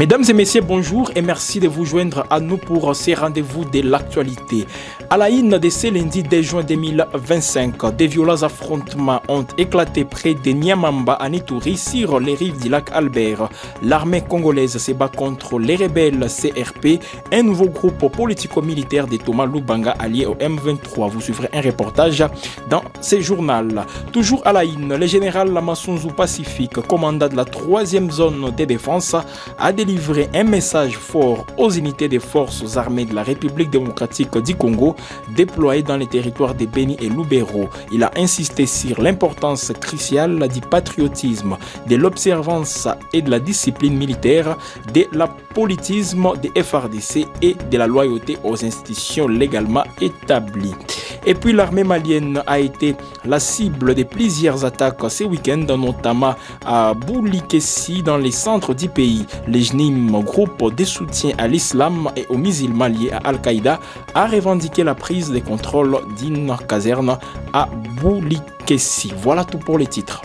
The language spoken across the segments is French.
Mesdames et messieurs, bonjour et merci de vous joindre à nous pour ces rendez-vous de l'actualité. À la une de ce lundi 2 juin 2025, des violents affrontements ont éclaté près de Niamamba à Ituri sur les rives du lac Albert. L'armée congolaise se bat contre les rebelles CRP, un nouveau groupe politico-militaire de Thomas Lubanga allié au M23. Vous suivrez un reportage dans ce journal. Toujours à la une, le général Lamassunzu Pacifique, commandant de la 3e zone de défense, a délivré un message fort aux unités des forces armées de la République démocratique du Congo déployées dans les territoires de Beni et Lubero. Il a insisté sur l'importance cruciale du patriotisme, de l'observance et de la discipline militaire, de l'apolitisme des FARDC et de la loyauté aux institutions légalement établies. Et puis l'armée malienne a été la cible de plusieurs attaques ce week-end, notamment à Boulikessi dans les centres du pays. Le JNIM, groupe de soutien à l'islam et aux musulmans liés à Al-Qaïda, a revendiqué la prise de contrôle d'une caserne à Boulikessi. Voilà tout pour les titres.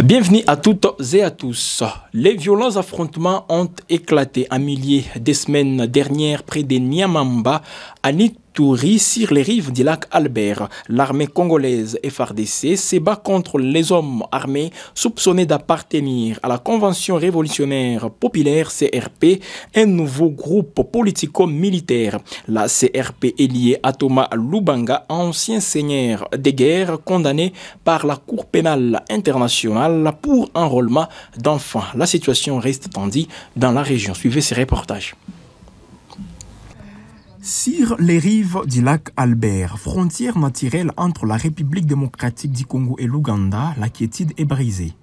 Bienvenue à toutes et à tous. Les violents affrontements ont éclaté à milliers de semaines dernières près de Niamamba à Ituri sur les rives du lac Albert. L'armée congolaise FARDC se bat contre les hommes armés soupçonnés d'appartenir à la Convention révolutionnaire populaire CRP, un nouveau groupe politico-militaire. La CRP est liée à Thomas Lubanga, ancien seigneur de guerre condamné par la Cour pénale internationale pour enrôlement d'enfants. La situation reste tendue dans la région. Suivez ces reportages. Sur les rives du lac Albert, frontière naturelle entre la République démocratique du Congo et l'Ouganda, la quiétude est brisée.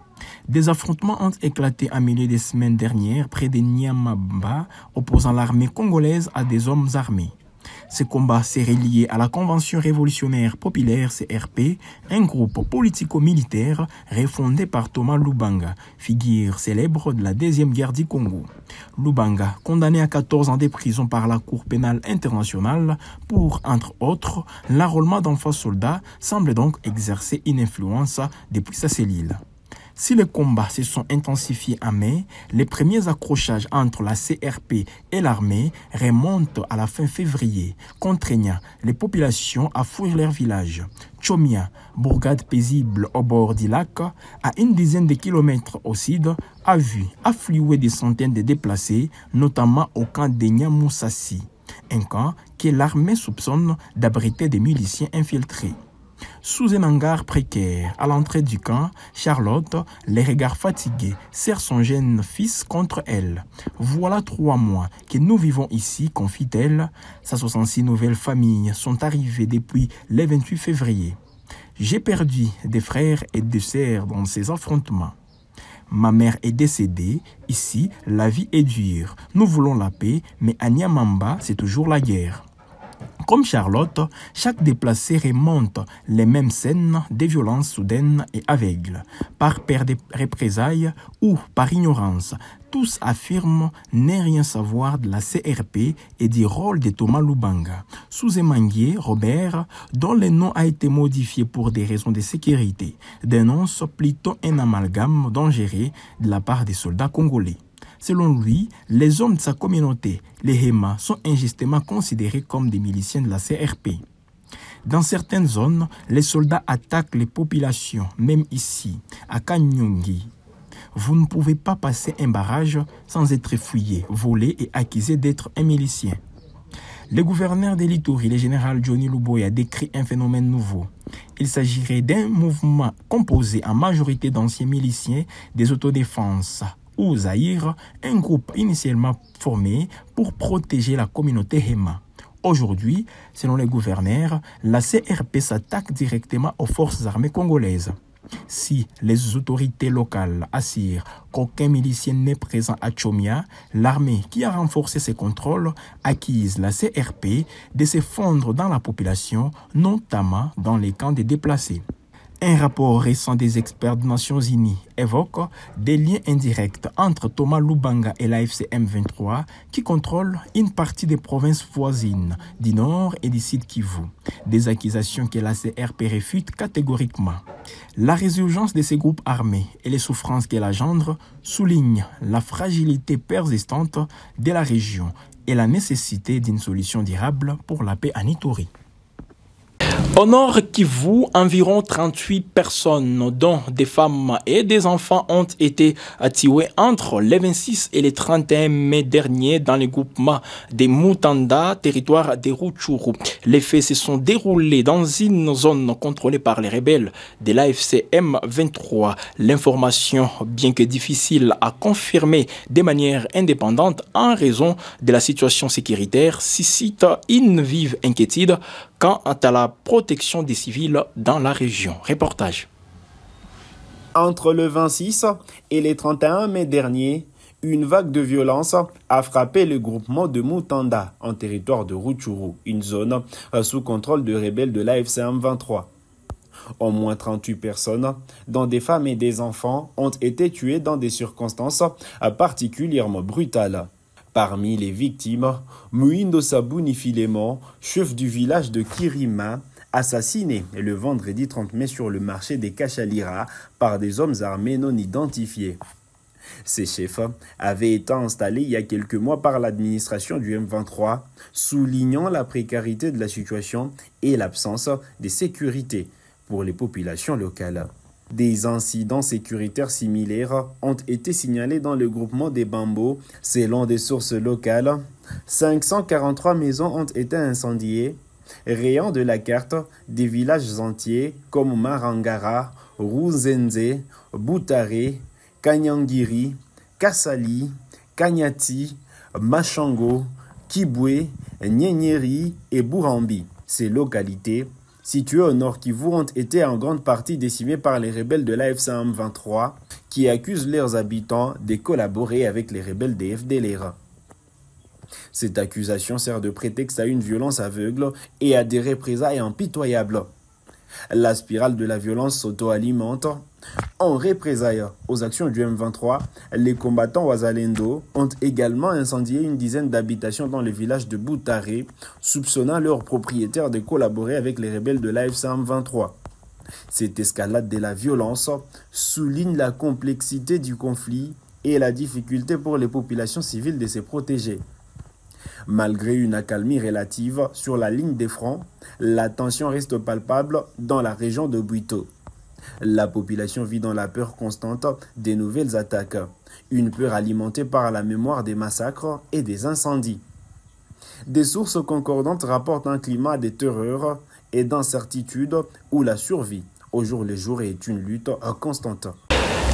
Des affrontements ont éclaté à milieu de semaines dernières près de Niamamba, opposant l'armée congolaise à des hommes armés. Ce combat serait lié à la Convention révolutionnaire populaire CRP, un groupe politico-militaire refondé par Thomas Lubanga, figure célèbre de la Deuxième Guerre du Congo. Lubanga, condamné à 14 ans de prison par la Cour pénale internationale pour, entre autres, l'enrôlement d'enfants soldats, semble donc exercer une influence depuis sa cellule. Si les combats se sont intensifiés en mai, les premiers accrochages entre la CRP et l'armée remontent à la fin février, contraignant les populations à fuir leur village. Chomia, bourgade paisible au bord du lac, à une dizaine de kilomètres au sud, a vu affluer des centaines de déplacés, notamment au camp de Nyamoussassi, un camp que l'armée soupçonne d'abriter des miliciens infiltrés. Sous un hangar précaire, à l'entrée du camp, Charlotte, les regards fatigués, serre son jeune fils contre elle. « Voilà 3 mois que nous vivons ici, confie-t-elle. Sa 66 nouvelles familles sont arrivées depuis le 28 février. J'ai perdu des frères et des sœurs dans ces affrontements. Ma mère est décédée. Ici, la vie est dure. Nous voulons la paix, mais à Niamamba, c'est toujours la guerre. » Comme Charlotte, chaque déplacé remonte les mêmes scènes de violences soudaines et aveugles, par peur de représailles ou par ignorance. Tous affirment ne rien savoir de la CRP et du rôle de Thomas Lubanga. Sous-Emanguier Robert, dont le nom a été modifié pour des raisons de sécurité, dénonce plutôt un amalgame dangereux de la part des soldats congolais. Selon lui, les hommes de sa communauté, les Hema, sont injustement considérés comme des miliciens de la CRP. Dans certaines zones, les soldats attaquent les populations, même ici, à Kanyongi. Vous ne pouvez pas passer un barrage sans être fouillé, volé et accusé d'être un milicien. Le gouverneur de l'Ituri, le général Johnny Luboya, a décrit un phénomène nouveau. Il s'agirait d'un mouvement composé en majorité d'anciens miliciens des autodéfenses, ou Zaïre, un groupe initialement formé pour protéger la communauté Hema. Aujourd'hui, selon le gouverneur, la CRP s'attaque directement aux forces armées congolaises. Si les autorités locales assurent qu'aucun milicien n'est présent à Chomia, l'armée qui a renforcé ses contrôles accuse la CRP de se fondre dans la population, notamment dans les camps des déplacés. Un rapport récent des experts des Nations Unies évoque des liens indirects entre Thomas Lubanga et l'AFC M23 qui contrôle une partie des provinces voisines du Nord et du Sud Kivu. Des accusations que la CRP réfute catégoriquement. La résurgence de ces groupes armés et les souffrances qu'elle engendre soulignent la fragilité persistante de la région et la nécessité d'une solution durable pour la paix en Ituri. Au nord Kivu, environ 38 personnes, dont des femmes et des enfants, ont été tuées entre les 26 et les 31 mai dernier dans le groupement des Mutanda, territoire des Rutshuru. Les faits se sont déroulés dans une zone contrôlée par les rebelles de l'AFC M23. L'information, bien que difficile à confirmer de manière indépendante en raison de la situation sécuritaire, suscite une vive inquiétude quant à la protection des civils dans la région. Reportage. Entre le 26 et les 31 mai dernier, une vague de violence a frappé le groupement de Mutanda en territoire de Rutshuru, une zone sous contrôle de rebelles de l'AFC M23. Au moins 38 personnes, dont des femmes et des enfants, ont été tuées dans des circonstances particulièrement brutales. Parmi les victimes, Muindo Sabouni Filémon, chef du village de Kirima, assassiné le vendredi 30 mai sur le marché des Kachalira par des hommes armés non identifiés. Ces chefs avaient été installés il y a quelques mois par l'administration du M23, soulignant la précarité de la situation et l'absence de sécurité pour les populations locales. Des incidents sécuritaires similaires ont été signalés dans le groupement des Bambos. Selon des sources locales, 543 maisons ont été incendiées, rayant de la carte des villages entiers comme Marangara, Ruzenze, Butare, Kanyangiri, Kassali, Kanyati, Machango, Kibwe, Nyenyeri et Burambi. Ces localités, situés au nord Kivu, ont été en grande partie décimés par les rebelles de l'AFC M23 qui accusent leurs habitants de collaborer avec les rebelles des FDLR. Cette accusation sert de prétexte à une violence aveugle et à des représailles impitoyables. La spirale de la violence s'auto-alimente. En représailles aux actions du M23, les combattants Wazalendo ont également incendié une dizaine d'habitations dans le village de Butare, soupçonnant leurs propriétaires de collaborer avec les rebelles de l'AFC M23. Cette escalade de la violence souligne la complexité du conflit et la difficulté pour les populations civiles de se protéger. Malgré une accalmie relative sur la ligne des fronts, la tension reste palpable dans la région de Buito. La population vit dans la peur constante des nouvelles attaques, une peur alimentée par la mémoire des massacres et des incendies. Des sources concordantes rapportent un climat de terreur et d'incertitude où la survie au jour le jour est une lutte constante.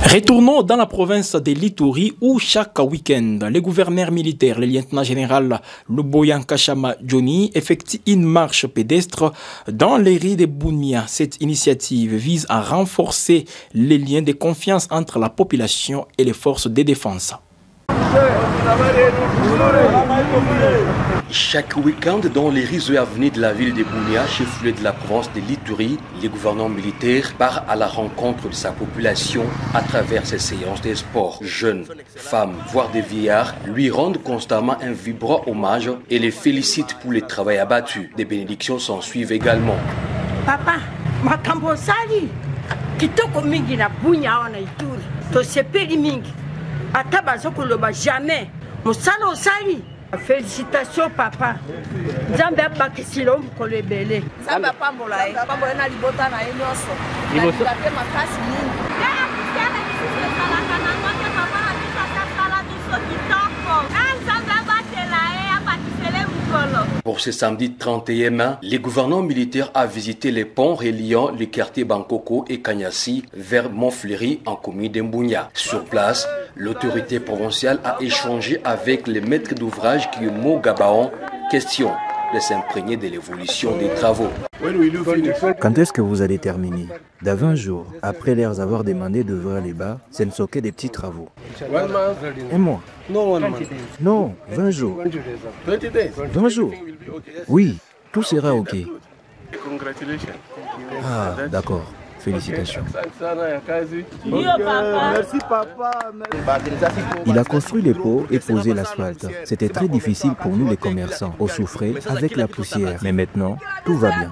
Retournons dans la province de l'Ituri où chaque week-end, les gouverneurs militaires, le lieutenant-général Luboyan Kachama Johnny effectuent une marche pédestre dans les rues de Bunia. Cette initiative vise à renforcer les liens de confiance entre la population et les forces de défense. Chaque week-end, dans les rues et avenues de la ville de Bunia, chef-lieu de la province de l'Ituri, le gouvernement militaire part à la rencontre de sa population à travers ses séances de sport. Jeunes, femmes, voire des vieillards lui rendent constamment un vibrant hommage et les félicitent pour le travail abattu. Des bénédictions s'en suivent également. Papa, makambo sali, kitoko mingi na Bunia wana Ituri, to sepeli mingi, ata bazokoloba jamais, musala osali. Félicitations papa. Nzambe abakisilo mukolo ebele. Nzambe apambola na libota na ye nyonso. Libota pe makasi mingi. Pour ce samedi 31 mai, le gouvernement militaire a visité les ponts reliant les quartiers Bankoko et Kanyasi vers Montfleury en commune d'Mbunya. Sur place, l'autorité provinciale a échangé avec les maîtres d'ouvrage qui Mo Gabaon, question de s'imprégner de l'évolution des travaux. Quand est-ce que vous allez terminer? Dans 20 jours, après leur avoir demandé d'ouvrir les bars, ce ne sont que des petits travaux. Un mois? Non, 20 jours. 20 jours? Oui, tout sera OK. Ah, d'accord. Félicitations. Il a construit les pots et posé l'asphalte. C'était très difficile pour nous les commerçants. On souffrait avec la poussière. Mais maintenant, tout va bien.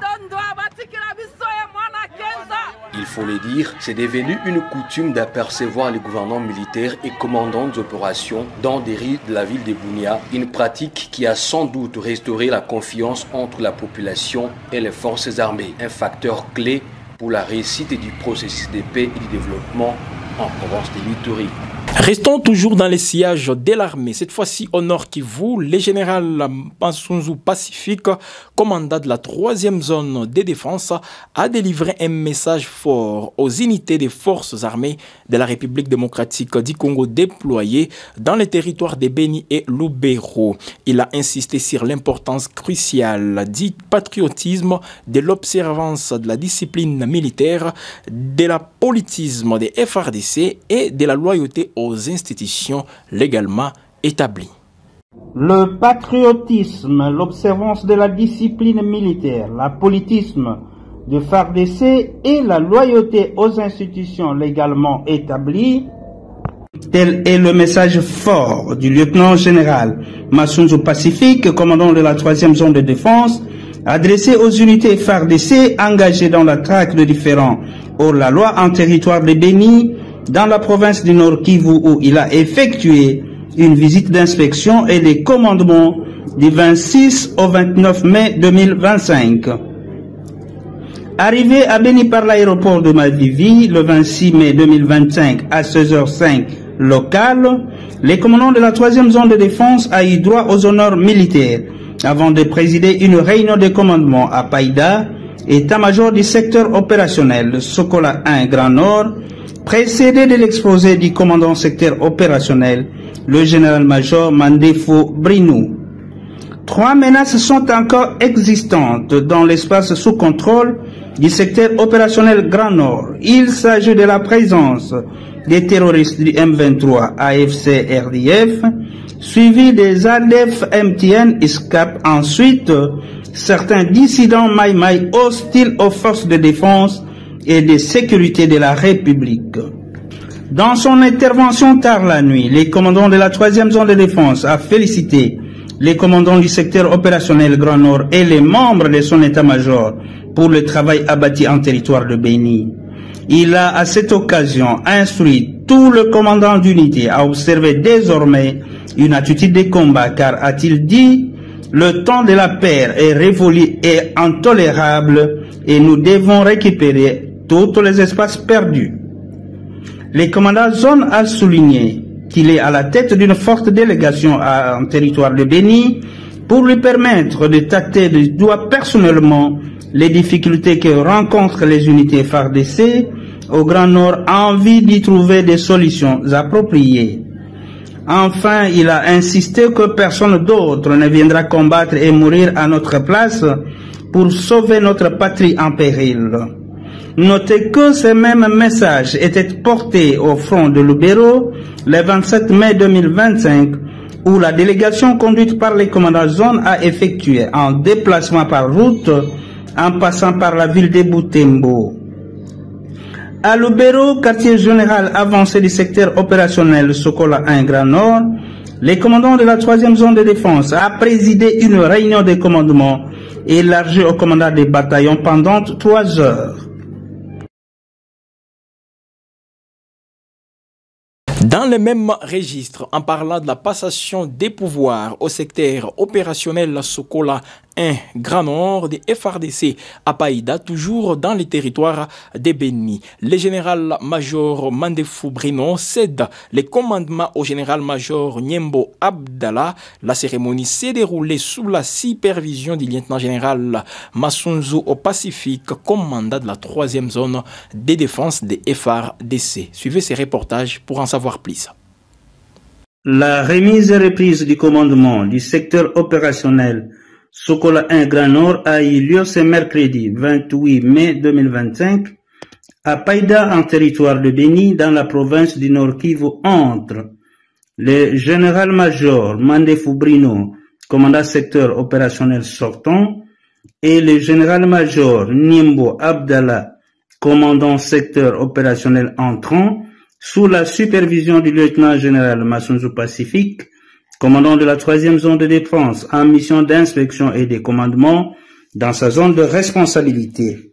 Il faut le dire, c'est devenu une coutume d'apercevoir les gouvernants militaires et commandants d'opérations dans des rues de la ville de Bunia, une pratique qui a sans doute restauré la confiance entre la population et les forces armées, un facteur clé pour la réussite du processus de paix et du développement en province de l'Ituri. Restons toujours dans les sillages de l'armée. Cette fois-ci au Nord Kivu, le général Masunzu Pacifique, commandant de la 3e zone de défense, a délivré un message fort aux unités des forces armées de la République démocratique du Congo déployées dans les territoires de Beni et Lubero. Il a insisté sur l'importance cruciale du patriotisme, de l'observance de la discipline militaire, de la politisme des FARDC et de la loyauté aux institutions légalement établies. Le patriotisme, l'observance de la discipline militaire, la politisme de FARDC et la loyauté aux institutions légalement établies, tel est le message fort du lieutenant-général Masunzu Pacifique, commandant de la 3e zone de défense, adressé aux unités FARDC engagées dans la traque de différents hors-la-loi en territoire de Beni, dans la province du Nord Kivu, où il a effectué une visite d'inspection et des commandements du 26 au 29 mai 2025. Arrivé à Beni par l'aéroport de Mavivi le 26 mai 2025 à 16h05 local, les commandants de la 3e zone de défense a eu droit aux honneurs militaires avant de présider une réunion de commandement à Païda, état-major du secteur opérationnel Sokola 1 Grand Nord, précédé de l'exposé du commandant secteur opérationnel, le général-major Mandefo Brinou. 3 menaces sont encore existantes dans l'espace sous contrôle du secteur opérationnel Grand Nord. Il s'agit de la présence des terroristes du M23 AFC RDF, suivi des ADF MTN ISCAP, ensuite certains dissidents Maï-Maï hostiles aux forces de défense et de sécurité de la République. Dans son intervention tard la nuit, les commandants de la 3e zone de défense a félicité les commandants du secteur opérationnel Grand Nord et les membres de son état-major pour le travail abattu en territoire de Beni. Il a à cette occasion instruit tout le commandant d'unité à observer désormais une attitude de combat, car, a-t-il dit, le temps de la paix est révolu et intolérable et nous devons récupérer tous les espaces perdus. Le commandant zone a souligné qu'il est à la tête d'une forte délégation en territoire de Beni pour lui permettre de tâter du doigt personnellement les difficultés que rencontrent les unités FARDC au Grand Nord en vue d'y trouver des solutions appropriées. Enfin, il a insisté que personne d'autre ne viendra combattre et mourir à notre place pour sauver notre patrie en péril. Notez que ce même message était porté au front de Lubero le 27 mai 2025, où la délégation conduite par les commandants zone a effectué un déplacement par route en passant par la ville de Butembo. À Lubero, quartier général avancé du secteur opérationnel Sokola 1 Grand Nord, les commandants de la 3e zone de défense a présidé une réunion de commandement élargie au commandant des bataillons pendant 3 heures. Dans le même registre, en parlant de la passation des pouvoirs au secteur opérationnel Sokola 1 Grand Nord des FARDC à Païda, toujours dans les territoires de Beni, le général-major Mandefo Brinou cède les commandements au général-major Nyembo Abdallah. La cérémonie s'est déroulée sous la supervision du lieutenant-général Masunzu au Pacifique, commandant de la 3e zone de défense des FARDC. Suivez ces reportages pour en savoir plus. La remise et reprise du commandement du secteur opérationnel Sokola 1 Grand Nord a eu lieu ce mercredi 28 mai 2025 à Païda en territoire de Beni dans la province du Nord Kivu entre le général-major Mandefo Brinou, commandant secteur opérationnel sortant, et le général-major Nyembo Abdallah, commandant secteur opérationnel entrant, sous la supervision du lieutenant-général Masunzu Pacifique, commandant de la 3e zone de défense en mission d'inspection et de commandement dans sa zone de responsabilité.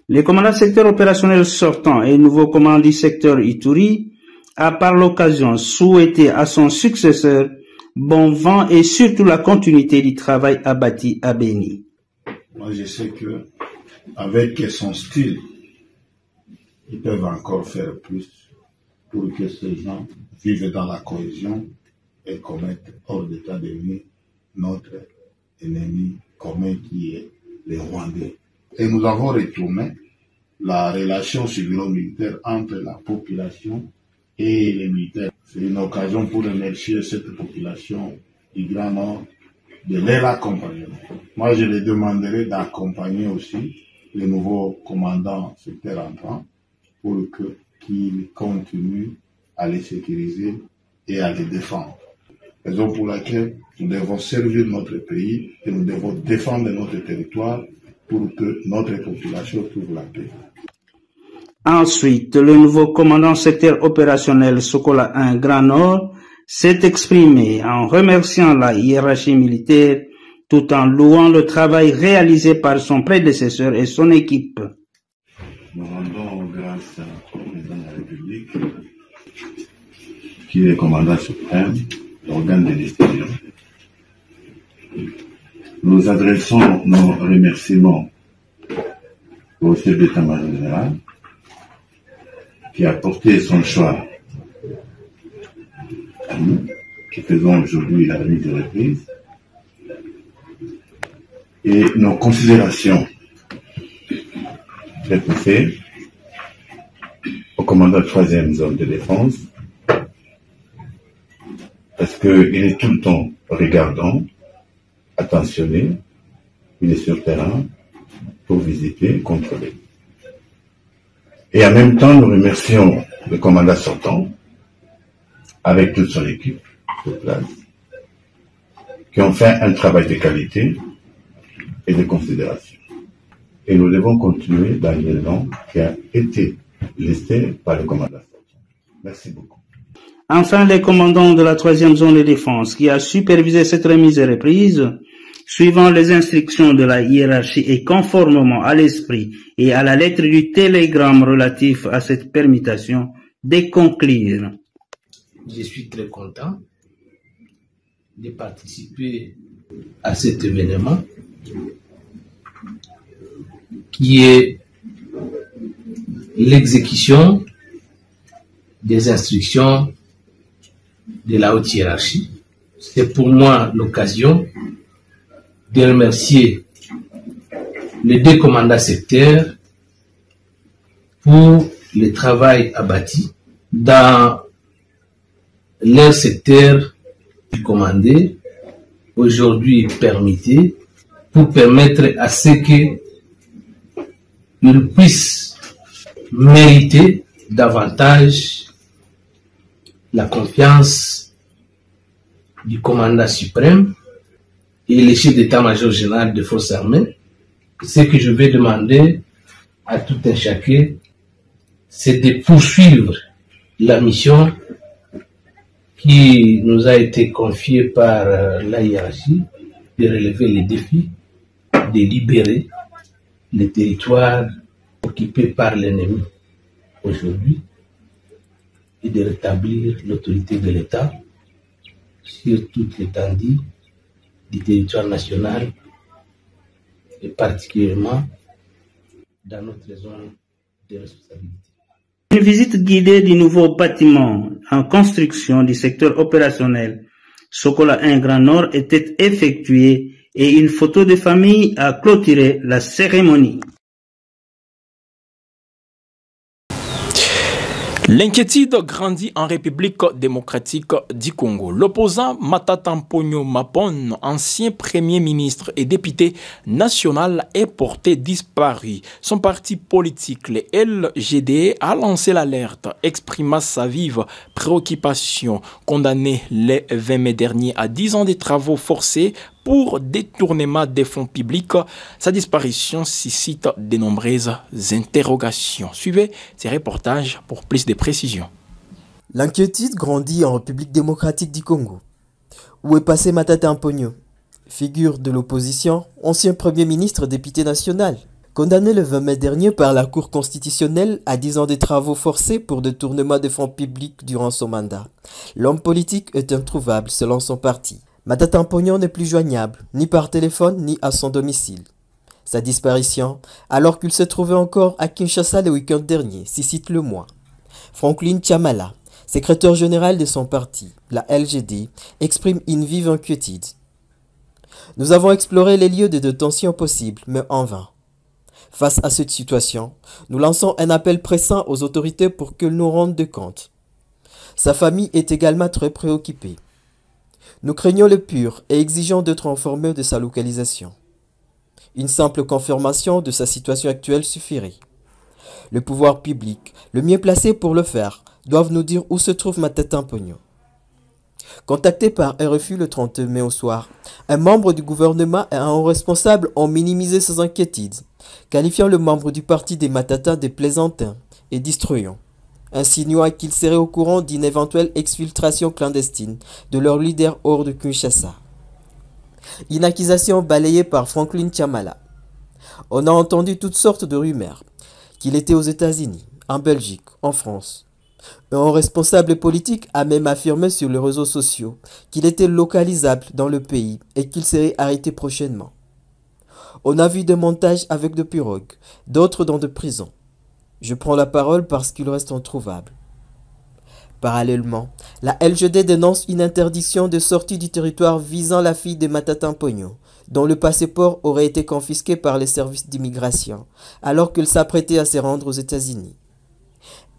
Le commandant secteur opérationnel sortant et nouveau commandant du secteur Ituri a par l'occasion souhaité à son successeur bon vent et surtout la continuité du travail abattu à Béni. Moi, je sais que avec son style, ils peuvent encore faire plus pour que ces gens vivent dans la cohésion et commettent hors d'état de nuire notre ennemi commun qui est les Rwandais. Et nous avons retourné la relation civilo-militaire entre la population et les militaires. C'est une occasion pour remercier cette population du Grand Nord de leur accompagnement. Moi, je les demanderai d'accompagner aussi le nouveau commandant secteur entrant pour qu'il continue à les sécuriser et à les défendre. Raison pour laquelle nous devons servir notre pays et nous devons défendre notre territoire pour que notre population trouve la paix. Ensuite, le nouveau commandant secteur opérationnel Sokola 1 Grand Nord s'est exprimé en remerciant la hiérarchie militaire tout en louant le travail réalisé par son prédécesseur et son équipe. Nous rendons grâce au président de la République, qui est le commandant suprême, l'organe de décision. Nous adressons nos remerciements au chef d'état-major général, qui a porté son choix à nous, qui faisons aujourd'hui la remise de reprise, et nos considérations très poussées au commandant de 3e zone de défense, parce qu'il est tout le temps regardant, attentionné, il est sur terrain pour visiter, contrôler. Et en même temps, nous remercions le commandant sortant, avec toute son équipe de place, qui ont fait un travail de qualité et de considération. Et nous devons continuer dans l'élan qui a été listé par le commandant sortant. Merci beaucoup. Enfin, le commandant de la 3e zone de défense qui a supervisé cette remise et reprise, suivant les instructions de la hiérarchie et conformément à l'esprit et à la lettre du télégramme relatif à cette permutation, de conclure. Je suis très content de participer à cet événement qui est l'exécution des instructions de la haute hiérarchie. C'est pour moi l'occasion de remercier les deux commandants sectaires pour le travail abattu dans leur secteur commandé, aujourd'hui permitté, pour permettre à ce qu'ils puissent mériter davantage la confiance du commandant suprême et le chef d'état-major général des forces armées. Ce que je vais demander à tout un chacun, c'est de poursuivre la mission qui nous a été confiée par la hiérarchie, de relever les défis, de libérer les territoires occupés par l'ennemi aujourd'hui et de rétablir l'autorité de l'État sur toute l'étendue du territoire national et particulièrement dans notre zone de responsabilité. Une visite guidée du nouveau bâtiment en construction du secteur opérationnel Sokola 1 Grand Nord était effectuée et une photo de famille a clôturé la cérémonie. L'inquiétude grandit en République démocratique du Congo. L'opposant Matata Mponyo Mapon, ancien premier ministre et député national, est porté disparu. Son parti politique, le LGD, a lancé l'alerte, exprimant sa vive préoccupation, condamné le 20 mai dernier à 10 ans de travaux forcés pour détournement des fonds publics. Sa disparition suscite de nombreuses interrogations. Suivez ces reportages pour plus de précisions. L'inquiétude grandit en République démocratique du Congo. Où est passé Matata Mponyo, figure de l'opposition, ancien premier ministre député national? Condamné le 20 mai dernier par la Cour constitutionnelle à 10 ans de travaux forcés pour détournement de fonds publics durant son mandat, l'homme politique est introuvable selon son parti. Matata Mponyo n'est plus joignable, ni par téléphone, ni à son domicile. Sa disparition, alors qu'il se trouvait encore à Kinshasa le week-end dernier, suscite le mois. Franklin Chamala, secrétaire général de son parti, la LGD, exprime une vive inquiétude. Nous avons exploré les lieux de détention possibles, mais en vain. Face à cette situation, nous lançons un appel pressant aux autorités pour qu'elles nous rendent de compte. Sa famille est également très préoccupée. Nous craignons le pur et exigeons d'être informés de sa localisation. Une simple confirmation de sa situation actuelle suffirait. Le pouvoir public, le mieux placé pour le faire, doivent nous dire où se trouve Matata Mponyo. Contacté par RFI le 30 mai au soir, un membre du gouvernement et un haut responsable ont minimisé ses inquiétudes, qualifiant le membre du parti des Matata de plaisantin et distrayant, insinuant qu'il serait au courant d'une éventuelle exfiltration clandestine de leur leader hors de Kinshasa. Une accusation balayée par Franklin Chamala. On a entendu toutes sortes de rumeurs, qu'il était aux États-Unis, en Belgique, en France. Un responsable politique a même affirmé sur les réseaux sociaux qu'il était localisable dans le pays et qu'il serait arrêté prochainement. On a vu des montages avec des pirogues, d'autres dans des prisons. Je prends la parole parce qu'il reste introuvable. Parallèlement, la LGD dénonce une interdiction de sortie du territoire visant la fille de Matata Mponyo, dont le passeport aurait été confisqué par les services d'immigration, alors qu'elle s'apprêtait à se rendre aux États-Unis.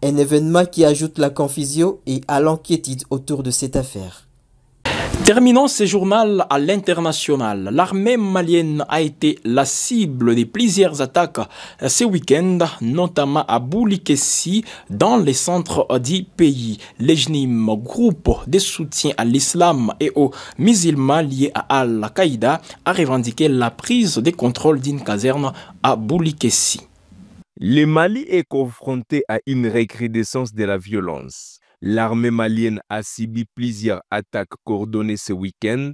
Un événement qui ajoute la confusion et à l'inquiétude autour de cette affaire. Terminons ce journal à l'international. L'armée malienne a été la cible de plusieurs attaques ce week-end, notamment à Boulikessi, dans les centres du pays. L'EJNIM, groupe de soutien à l'islam et aux musulmans liés à Al-Qaïda, a revendiqué la prise de contrôle d'une caserne à Boulikessi. Le Mali est confronté à une recrudescence de la violence. L'armée malienne a subi plusieurs attaques coordonnées ce week-end.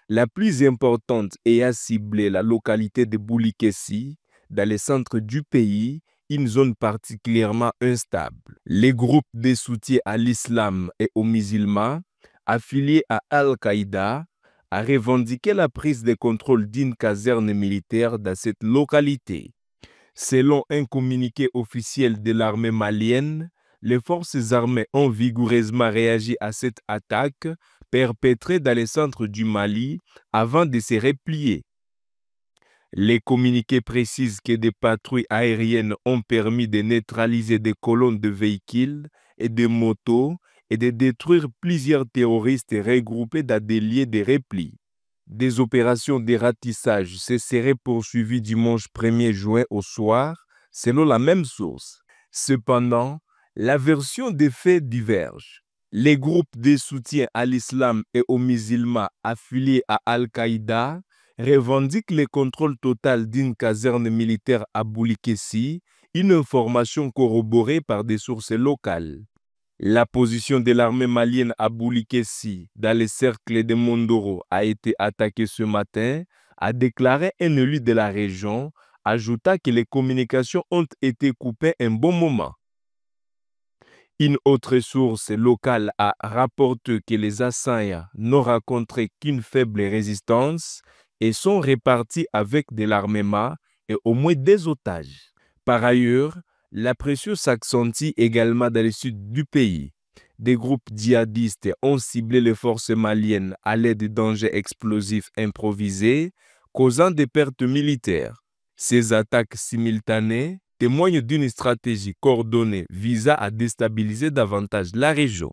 La plus importante ayant ciblé la localité de Boulikessi, dans le centre du pays, une zone particulièrement instable. Les groupes de soutien à l'islam et aux musulmans, affiliés à Al-Qaïda, a revendiqué la prise de contrôle d'une caserne militaire dans cette localité. Selon un communiqué officiel de l'armée malienne, les forces armées ont vigoureusement réagi à cette attaque perpétrée dans le centre du Mali avant de se replier. Les communiqués précisent que des patrouilles aériennes ont permis de neutraliser des colonnes de véhicules et de motos et de détruire plusieurs terroristes regroupés dans des lieux de repli. Des opérations de ratissage se seraient poursuivies dimanche 1er juin au soir, selon la même source. Cependant, la version des faits diverge. Les groupes de soutien à l'islam et aux musulmans affiliés à Al-Qaïda revendiquent le contrôle total d'une caserne militaire à Boulikessi, une information corroborée par des sources locales. La position de l'armée malienne à Boulikessi, dans le cercle de Mondoro, a été attaquée ce matin, a déclaré un élu de la région, ajoutant que les communications ont été coupées un bon moment. Une autre source locale a rapporté que les assaillants n'ont rencontré qu'une faible résistance et sont repartis avec de l'armement et au moins des otages. Par ailleurs, la pression s'accentue également dans le sud du pays. Des groupes djihadistes ont ciblé les forces maliennes à l'aide d'engins explosifs improvisés, causant des pertes militaires. Ces attaques simultanées témoignent d'une stratégie coordonnée visant à déstabiliser davantage la région.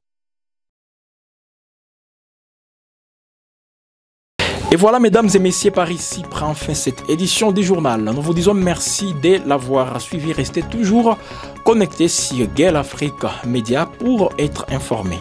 Et voilà, mesdames et messieurs, par ici prend fin cette édition du journal. Nous vous disons merci de l'avoir suivi. Restez toujours connectés sur Gueule Afrique Média pour être informés.